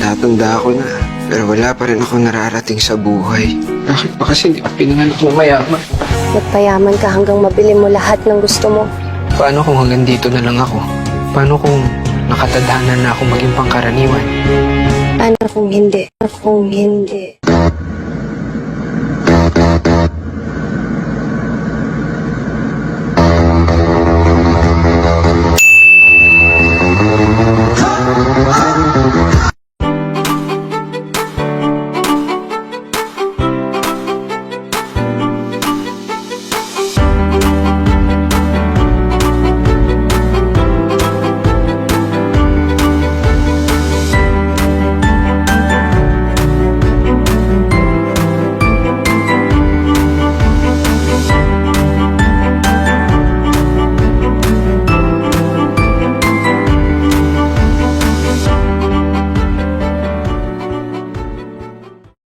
Tanda-tanda ako na, pero wala pa rin ako nararating sa buhay. Bakit ba kasi hindi ako pinanganak ng mayaman? Nagpayaman ka hanggang mabili mo lahat ng gusto mo. Paano kung hanggang dito na lang ako? Paano kung nakatadhana na ako maging pangkaraniwan? Ano kung hindi? Ano kung hindi?